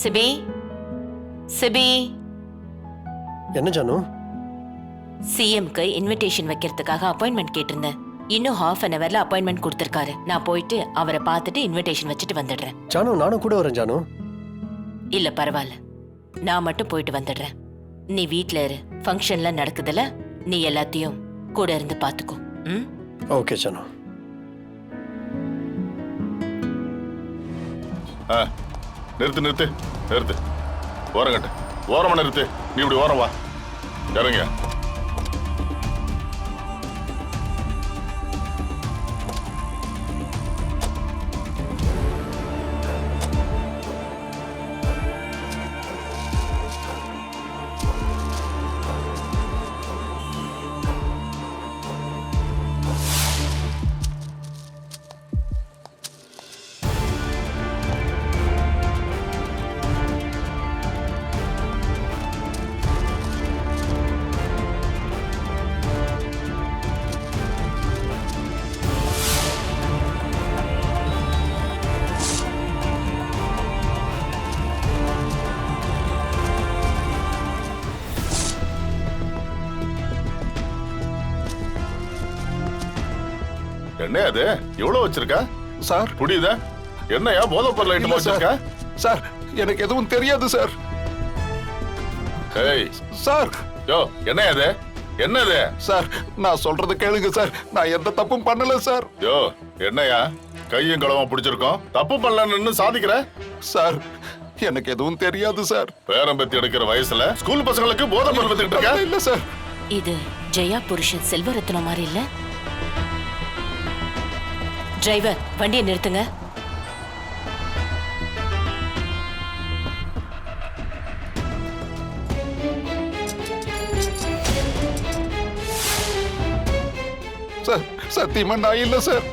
CP CP என்ன Janu? சிஎம்க்கு invitation வைக்கிறதுக்காக appointment கேட்டிருந்தேன். இன்னும் ½ அன் ஹவர்ல அப்பாயின்மெண்ட் கொடுத்திருக்காரு. நான் போயிட்டு அவரை பார்த்துட்டு இன்விடேஷன் வச்சுட்டு வந்துடுறேன். ஜானு, நானும் கூட வரேன் ஜானு. இல்ல பரவாயில்ல, நான் மட்டும் போயிட்டு வந்துடுறேன். நீ வீட்ல இரு. ஃபங்க்ஷன்லாம் நடக்குதுல, நீ எல்லாத்தையும் கூட இருந்து பாத்துக்கோ. ம், ஓகே ஜானு. நிறுத்து நிறுத்து நிறுத்து. ஓரங்கட்டு, ஓரமா நிறுத்து. நீ இப்படி ஓரம் வா. இறங்க. என்ன அது எவ்வளவு வச்சிருக்க சார்? புரியுதா? என்னையா போதை பொருள் ஐட்டம் வச்சிருக்க? சார், எனக்கு எதுவும் தெரியாது சார். ஏய் சார், யோ, என்ன அது? என்னது? சார், நான் சொல்றது கேளுங்க சார். நான் எந்த தப்பும் பண்ணல சார். யோ, என்னையா கையும் களவா பிடிச்சிருக்கோம், தப்பு பண்ணலன்னு சாதிக்கிற? சார், எனக்கு எதுவும் தெரியாது சார். பேரம்பத்தி எடுக்கிற வயசுல ஸ்கூல் பசங்களுக்கு போதை பொருள் வித்துக்கிட்டு இருக்க? இல்ல சார். இது ஜெயா புருஷன் செல்வரத்னம் மாதிரி இல்ல? டிரைவர், வண்டியை நிறுத்துங்க. சார், சத்தியமா நான் இல்ல சார்.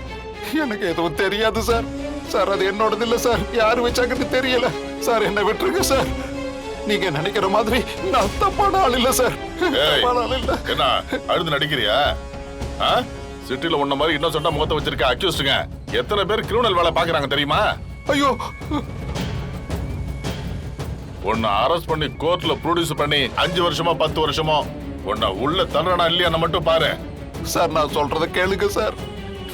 எனக்கு எதுவும் தெரியாது சார். சார், அது என்னோடது இல்ல சார். யாரு வச்சாங்கன்னு தெரியல சார். என்ன விட்டுருங்க சார். நீங்க நினைக்கிற மாதிரி நான் தப்பான ஆள் இல்ல சார். ஏய், தப்பான ஆள் இல்ல. என்ன அழுது நடிக்கிறியா? சிட்டில உன்ன மாதிரி இன்னொசென்ட்டா முகத்தை வச்சிருக்க அக்யூஸ்டுங்க எத்தனை பேர் கிரிமினல் வேலை பாக்குறாங்க தெரியுமா? ஐயோ, உன்னை அரெஸ்ட் பண்ணி கோர்ட்ல ப்ரொடியூஸ் பண்ணி 5 வருஷமோ 10 வருஷமோ உன்னை உள்ள தள்ளுறனா இல்லையா மட்டும் பாரு. சார், நான் சொல்றத கேளுங்க சார்.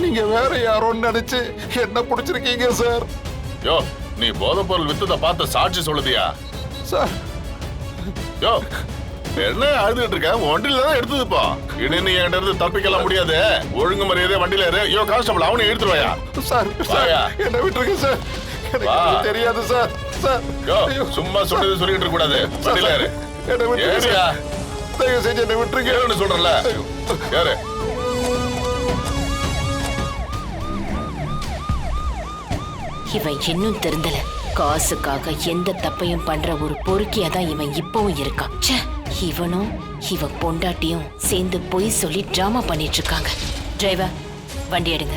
நீங்க வேற யாரோன்னு நினைச்சு என்ன பிடிச்சிருக்கீங்க சார். யோ, நீ போதைப் பொருள் வித்தத பார்த்த சாட்சி சொல்லுதியா? சார், யோ, என்ன அழுதுட்டு இருக்க? வண்டியில தான் எடுத்தது போ. இனி நீ என்கிட்ட இருந்து தப்பிக்கலாம் முடியாது. ஒழுங்கு மரியாதை வண்டியில ஏறு. யோ கான்ஸ்டபிள், அவனை எடுத்துருவாயா? சார், வாயா. என்ன விட்டுருங்க சார். எனக்கு வா. எதுவும் தெரியாது சார். சார், யோ, ஐயோ, சும்மா சொல்லிட்டு இருக்க கூடாது. வண்டியில ஏறு. என்ன விட்டுருங்க ஏறியா? சார். தயவு செஞ்சு என்ன விட்டுருங்க. ஏறுன்னு சொல்றல. ஏறு. இவன் இன்னும் திருந்தல. காசுக்காக எந்த தப்பையும் பண்ற ஒரு பொறுக்கியா தான் இவன் இப்பவும் இருக்கான். ச்சே, இவனும் இவன் பொண்டாட்டியும் சேர்ந்து பொய் சொல்லி டிராமா பண்ணிட்டு இருக்காங்க. டிரைவர், வண்டி எடுங்க.